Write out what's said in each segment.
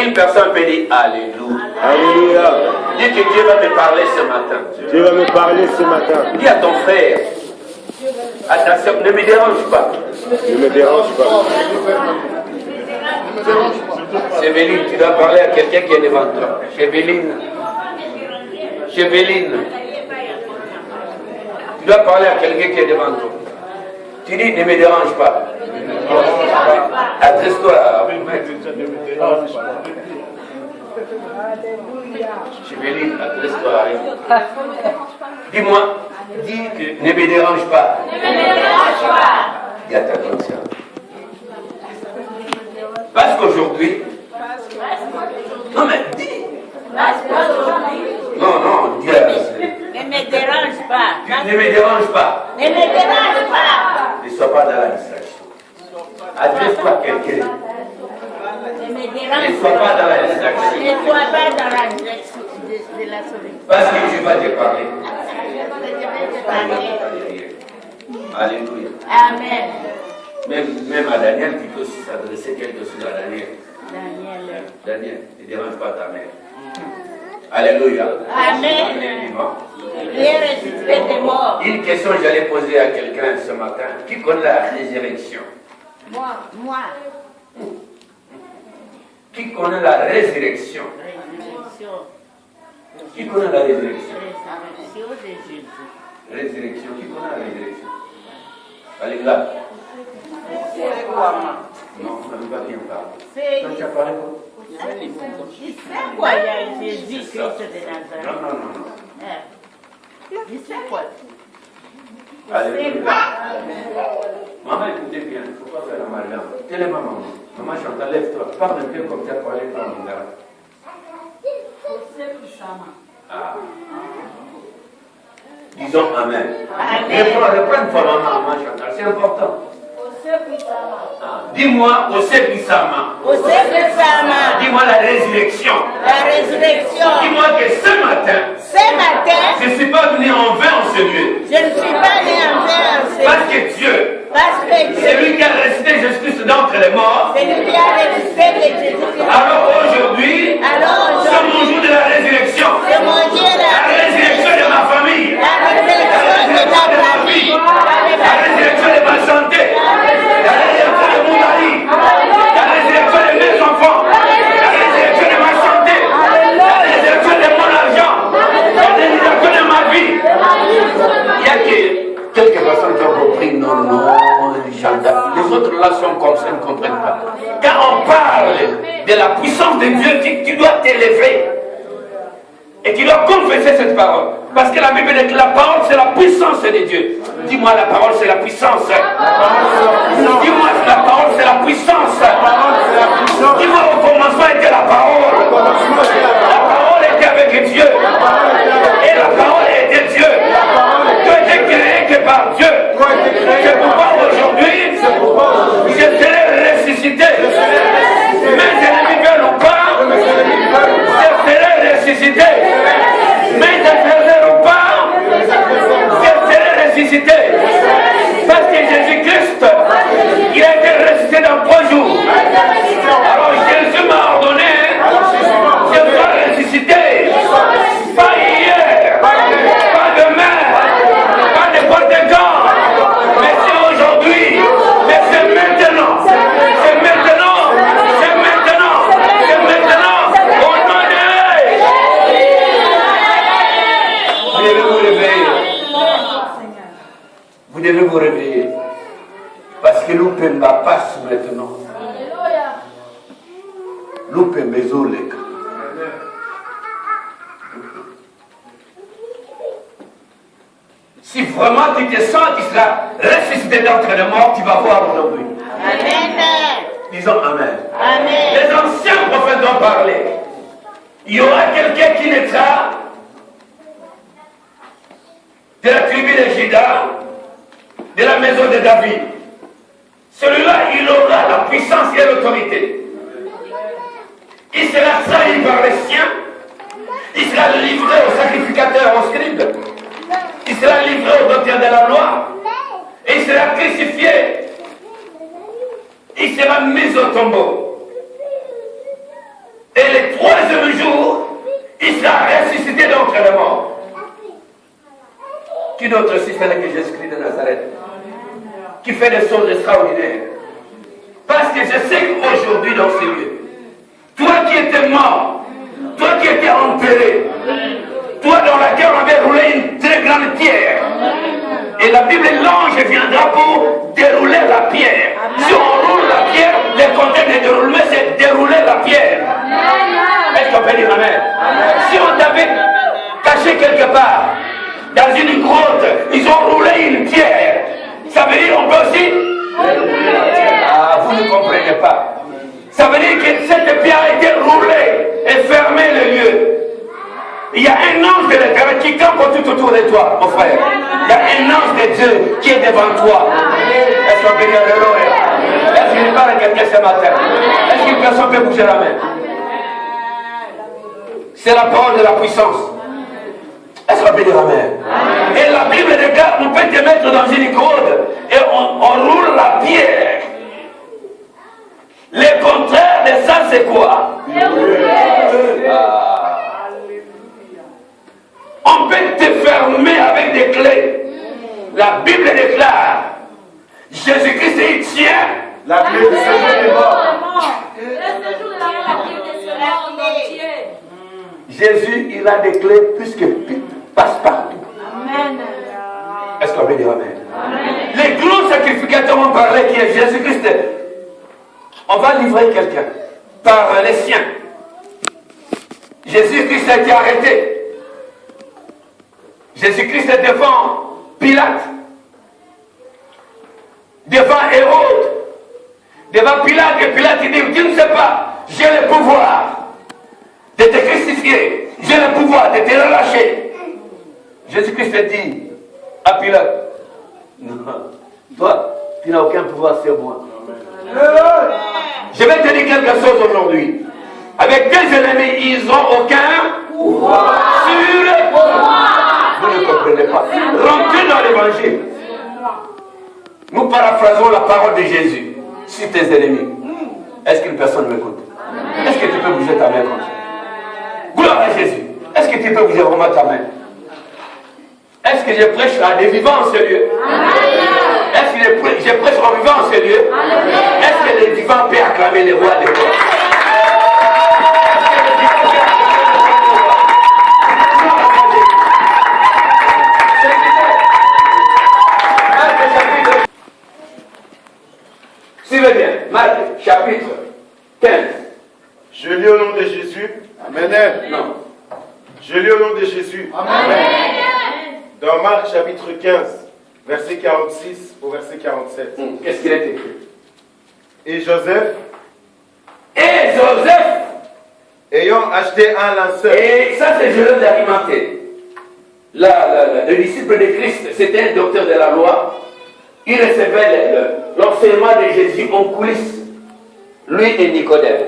Une personne peut dire Alléluia. Alléluia. Dis que Dieu va me parler ce matin. Dieu va me parler ce matin. Dis à ton frère, attention, ne me dérange pas. Ne me dérange pas. Chéveline, tu dois parler à quelqu'un qui est devant toi. Chéveline. Chéveline. Tu dois parler à quelqu'un qui est devant toi. Tu dis, ne me dérange pas. Adresse-toi à Chéveline, adresse-toi à elle. Dis-moi, dis que ne me dérange pas. Ne me dérange pas. Dis à ta grande sœur. Parce qu'aujourd'hui, non mais dis. Parce qu'aujourd'hui, Non, dis à ne me dérange pas. ne me dérange pas. Ne me dérange pas. Ne sois pas dans la distraction. Adresse-toi à quelqu'un. Ne me Ne dérange sois pas pas. dans la distraction. Ne sois pas dans la direction de la solution. Parce que Dieu va te parler. Je vais te parler. Alléluia. Amen. Même à Daniel, tu peux aussi s'adresser quelque chose à Daniel. Daniel. Daniel, ne dérange pas ta mère. Alléluia. Amen. Il est ressuscité des morts. Une question que j'allais poser à quelqu'un ce matin. Qui connaît la résurrection? Moi. Qui connaît la résurrection? Résurrection. Qui connaît la résurrection? Résurrection de Jésus. Résurrection. Qui connaît la résurrection? Allez là. Non, on ne va pas bien parler. Quand tu as parlé quoi? C'est quoi, il y a Jésus-Christ de Nazareth? Non. Il sait quoi? Alléluia. Maman, écoutez bien, il ne faut pas faire la malin. Quelle est ma maman? Maman Chantal, lève-toi. Parle un peu comme tu as parlé par mon gars. Ah. Disons Amen. Reprends une fois maman Chantal, c'est important. Dis-moi, au Seigneur puissamment. Dis-moi la résurrection. La résurrection. Dis-moi que ce matin, je ne suis pas venu en vain en ce lieu. Je ne suis pas né en vain. Parce que Dieu, Dieu, c'est lui qui a ressuscité Jésus-Christ d'entre les morts. c'est lui qui a ressuscité de Jésus-Christ. Alors aujourd'hui, c'est mon jour de la résurrection. C'est mon Dieu, La résurrection de ma famille. la résurrection de ta famille. La résurrection de ma santé. La résurrection de mon mari. La résurrection de mes enfants. La résurrection de ma santé. La résurrection de mon argent. La résurrection de ma vie. Il y a que quelques personnes qui ont compris. Non, Chantal. Les autres là sont comme ça, ils ne comprennent pas. Quand on parle de la puissance de Dieu, tu dois t'élever. Et tu dois confesser cette parole. Parce que la Bible dit que la parole c'est la puissance de Dieu. Dis-moi la parole c'est la puissance. Dis-moi la parole c'est la puissance. Dis-moi au commencement était la parole. La parole était avec Dieu. Et la parole était Dieu. Tu étais créé que par Dieu. C'est pourquoi aujourd'hui je serai ressuscité. Mes ennemis veulent ou pas, je serai ressuscité. Mes adversaires ou pas, je serai ressuscité. Parce que Jésus-Christ, il a été ressuscité dans 3 jours. Alors Jésus m'a ordonné, je dois ressusciter. Pas hier, pas demain, pas n'importe quand, mais c'est aujourd'hui, mais c'est maintenant. C'est maintenant, c'est maintenant, c'est maintenant, au nom de Vous devez vous réveiller. Vous devez vous réveiller. Parce que l'Oupemba passe maintenant. L'Oupemba zolek. Si vraiment tu te sens qu'il sera ressuscité d'entre les morts, tu vas voir aujourd'hui. Amen. Disons Amen. Amen. Les anciens prophètes ont parlé. Il y aura quelqu'un qui naîtra de la tribu de Juda, de la maison de David. Celui-là, il aura la puissance et l'autorité. Il sera trahi par les siens. Il sera livré aux sacrificateurs, aux scribes. Il sera livré aux docteurs de la loi. Et il sera crucifié. Il sera mis au tombeau. Et troisième jour, il sera ressuscité d'entre les morts. Qui d'autre si ce n'est que Jésus-Christ de Nazareth, qui fait des choses extraordinaires. Parce que je sais qu'aujourd'hui dans ces lieux, toi qui étais mort, toi qui étais enterré, toi dans laquelle on avait roulé une très grande pierre, et la Bible, l'ange viendra pour dérouler la pierre. Si on roule la pierre, le contexte de déroulement, c'est dérouler la pierre. Est-ce qu'on peut dire amen? Si on t'avait caché quelque part, dans une grotte, ils ont roulé une pierre. Ça veut dire on peut aussi? Ah, vous ne comprenez pas. Ça veut dire que cette pierre a été roulée et fermé le lieu. Il y a un ange de l'Éternel qui campe tout autour de toi, mon frère. Il y a un ange de Dieu qui est devant toi. Est-ce qu'on peut dire Alléluia? Est-ce qu'il parle à quelqu'un ce matin? Est-ce qu'une personne peut bouger la main? C'est la parole de la puissance. Est-ce qu'on peut dire amen? Et la Bible déclare, on peut te mettre dans une grotte et on roule la pierre. Le contraire de ça, c'est quoi? On peut te fermer avec des clés. La Bible déclare, Jésus-Christ, il tient La clé de ce mort. Jésus, il a des clés plus que passe-partout. Est-ce qu'on peut dire amen? Les gros sacrificateurs ont parlé qui est Jésus-Christ. On va livrer quelqu'un par les siens. Jésus-Christ a été arrêté. Jésus-Christ est devant Pilate, devant Hérode, devant Pilate, et Pilate dit, tu ne sais pas, j'ai le pouvoir de te crucifier, j'ai le pouvoir de te relâcher. Jésus-Christ dit à Pilate, non, toi, tu n'as aucun pouvoir sur moi. Je vais te dire quelque chose aujourd'hui. Avec des ennemis, ils n'ont aucun pouvoir sur moi. Vous ne comprenez pas. Rentrez dans l'évangile. Nous paraphrasons la parole de Jésus sur tes ennemis. Est-ce qu'une personne m'écoute? Est-ce que tu peux bouger ta main comme ça? Gloire à Jésus. Est-ce que tu peux bouger vraiment ta main? Est-ce que je prêche à des vivants en ce lieu? Est-ce que je prêche aux vivants en ce lieu? Est-ce que les vivants peuvent acclamer les rois des rois? Suivez bien, Marc chapitre 15. Je lis au nom de Jésus. Amen. Non. Je lis au nom de Jésus. Amen. Dans Marc chapitre 15, verset 46 au verset 47. Qu'est-ce qu'il est écrit? Et Joseph, ayant acheté un linceul. Et ça c'est Joseph d'Arimathée. Le disciple de Christ, c'était un docteur de la loi. Il recevait l'enseignement de Jésus en coulisses. Lui et Nicodème.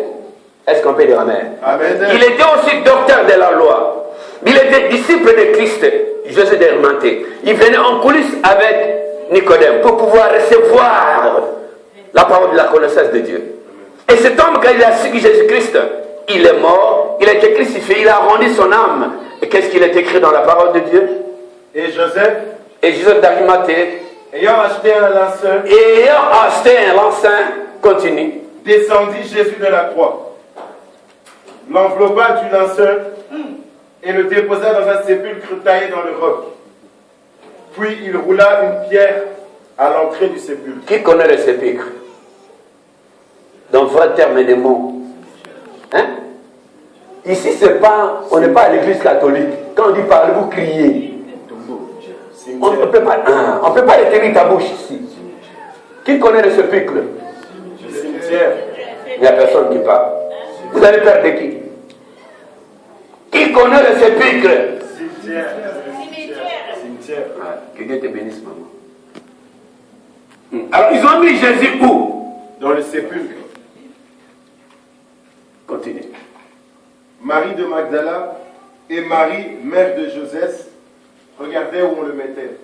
Est-ce qu'on peut dire amen? Amen. Il était aussi docteur de la loi. Il était disciple de Christ, Joseph d'Arimathée. Il venait en coulisses avec Nicodème pour pouvoir recevoir la parole de la connaissance de Dieu. Et cet homme, quand il a su que Jésus-Christ, il est mort, il a été crucifié, il a rendu son âme. Et qu'est-ce qu'il est écrit dans la parole de Dieu? Et Joseph d'Arimathée, ayant acheté un linceul, continue, descendit Jésus de la croix, l'enveloppa du linceul et le déposa dans un sépulcre taillé dans le roc. Puis il roula une pierre à l'entrée du sépulcre. Qui connaît le sépulcre? Dans vrai terme des mots. Hein? Ici, on n'est pas à l'église catholique. Quand on dit parlez, vous criez. On ne peut pas éteindre ta bouche ici. Qui connaît le sépulcre? Le cimetière. Il n'y a personne qui parle. Vous avez peur de qui? Qui connaît le sépulcre? Cimetière. Que Dieu te bénisse, maman. Alors, ils ont mis Jésus où? Dans le sépulcre. Continue. Marie de Magdala et Marie, mère de Joseph, regardaient où on le mettait.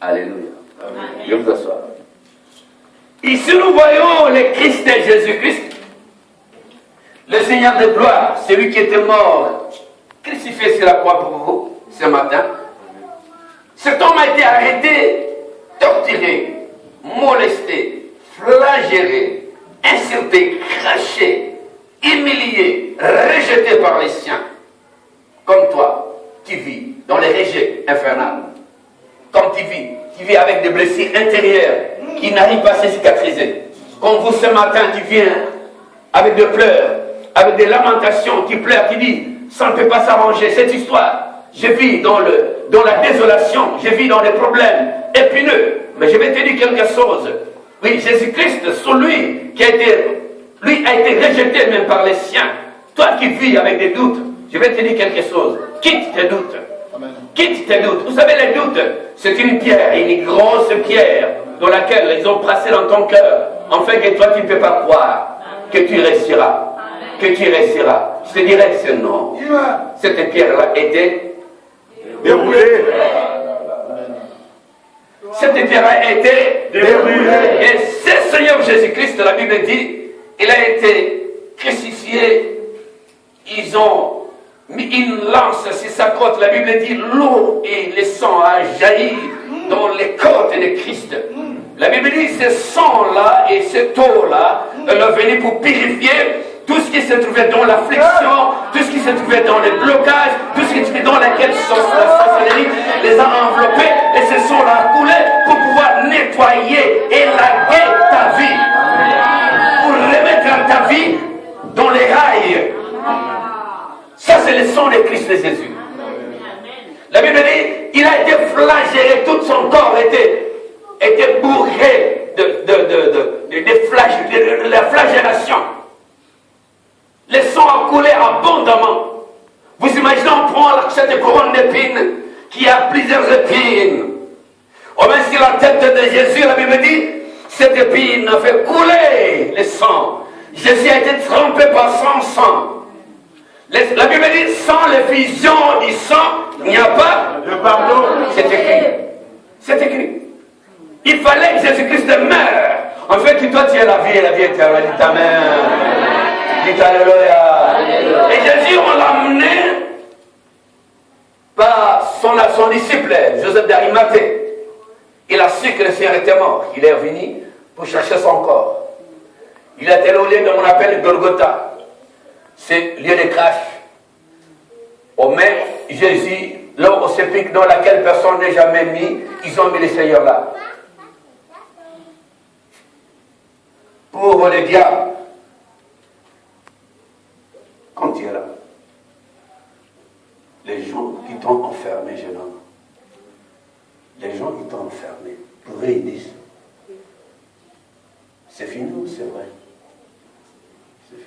Alléluia. Je vous assois. Ici, nous voyons le Christ de Jésus-Christ Le Seigneur de gloire, celui qui était mort, crucifié sur la croix pour vous ce matin. Cet homme a été arrêté, torturé, molesté, flagellé, insulté, craché, humilié, rejeté par les siens. Comme toi, qui vis dans les régions infernales. Comme tu vis avec des blessures intérieures qui n'arrivent pas à se cicatriser. Comme vous ce matin, tu viens avec des pleurs, avec des lamentations, tu pleures, tu dis, ça ne peut pas s'arranger, cette histoire. Je vis dans la désolation, je vis dans les problèmes épineux. Mais je vais te dire quelque chose. Oui, Jésus-Christ, c'est lui qui a été rejeté même par les siens. Toi qui vis avec des doutes, je vais te dire quelque chose. Quitte tes doutes. Amen. Quitte tes doutes. Vous savez, les doutes, c'est une pierre, une grosse pierre dans laquelle ils ont placé dans ton cœur, afin que toi tu ne peux pas croire que tu réussiras. Que tu réussiras. Je te dirais que c'est non. Cette pierre-là était déroulée. Cette pierre a été déroulée. Et c'est Seigneur Jésus-Christ, la Bible dit, il a été crucifié. Ils ont mis une lance sur sa côte. La Bible dit, l'eau et le sang a jailli dans les côtes de Christ. La Bible dit, ce sang-là et cette eau-là, elle est venue pour purifier tout ce qui se trouvait dans l'affliction, tout ce qui se trouvait dans les blocages, tout ce qui se trouvait dans laquelle la sorcellerie les a enveloppés, et ce sang-là a coulé pour pouvoir nettoyer, élaguer ta vie, pour remettre ta vie dans les rails. Ça, c'est le sang de Christ de Jésus. La Bible dit, il a été flagellé, tout son corps était bourré de la flagellation. Le sang a coulé abondamment. Vous imaginez, on prend cette couronne d'épines qui a plusieurs épines. On met sur la tête de Jésus, la Bible dit, cette épine a fait couler le sang. Jésus a été trempé par son sang. La Bible dit, sans l'effusion du sang, il n'y a pas de pardon. C'est écrit. C'est écrit. Il fallait que Jésus-Christ meure. En fait, toi, tu es la vie et la vie éternelle. Dis Amen. Dis Alléluia. Et Jésus, on l'a amené par son disciple, Joseph d'Arimathée. Il a su que le Seigneur était mort. Il est venu pour chercher son corps. Il a été au lieu de mon appel Golgotha. C'est lieu de crash. On met Jésus là au sépulcre dans laquelle personne n'est jamais mis. Ils ont mis le Seigneur là. Pour les diables. Quand tu es là, les gens qui t'ont enfermé, jeune homme, les gens qui t'ont enfermé, pour eux, ils disent, c'est fini ou c'est vrai? C'est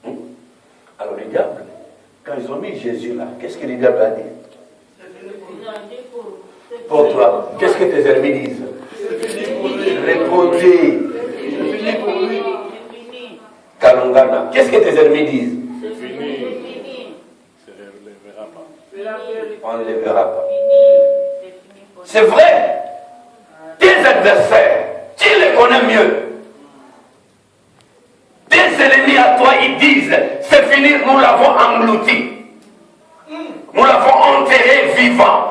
fini. Alors les diables, quand ils ont mis Jésus là, qu'est-ce que les diables a dit? Pour toi, qu'est-ce que tes ennemis disent? Répondez. Kalangana, qu'est-ce que tes ennemis disent? C'est fini. On ne les verra pas. C'est vrai. Tes adversaires, tu les connais mieux. Tes ennemis à toi, ils disent, c'est fini, nous l'avons englouti. Nous l'avons enterré vivant.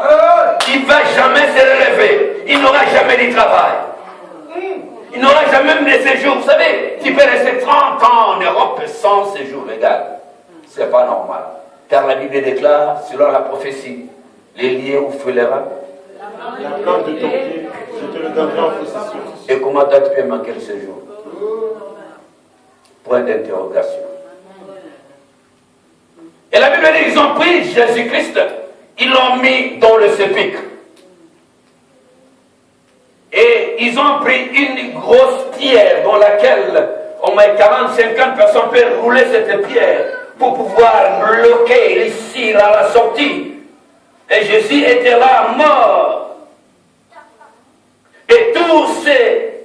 Il ne va jamais se relever. Il n'aura jamais de travail. Il n'aura jamais même de séjour. Vous savez, tu peux rester 30 ans en Europe sans séjour légal. C'est pas normal. Car la Bible déclare, selon la prophétie, les liens où foulera. La plante de ton pied, je te le donnerai en possession. Et comment toi tu peux manquer le séjour? Point d'interrogation. Et la Bible dit, ils ont pris Jésus-Christ, ils l'ont mis dans le sépulcre. Et ils ont pris une grosse pierre dans laquelle au moins 40-50 personnes peuvent rouler cette pierre pour pouvoir bloquer ici, là, la sortie. Et Jésus était là, mort. Et tous ces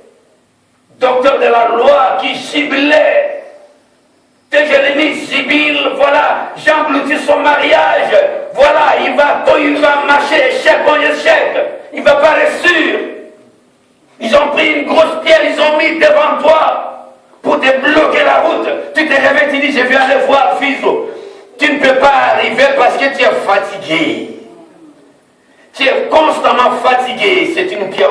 docteurs de la loi qui gibelaient, tes ennemis sibyllent, voilà, j'ai englouti son mariage, voilà, il va marcher échec en échec, il ne va pas réussir. Ils ont pris une grosse pierre, ils ont mis devant toi pour te bloquer la route. Tu te réveilles, tu dis, je vais aller voir Fizo. Tu ne peux pas arriver parce que tu es fatigué. Tu es constamment fatigué. C'est une pierre.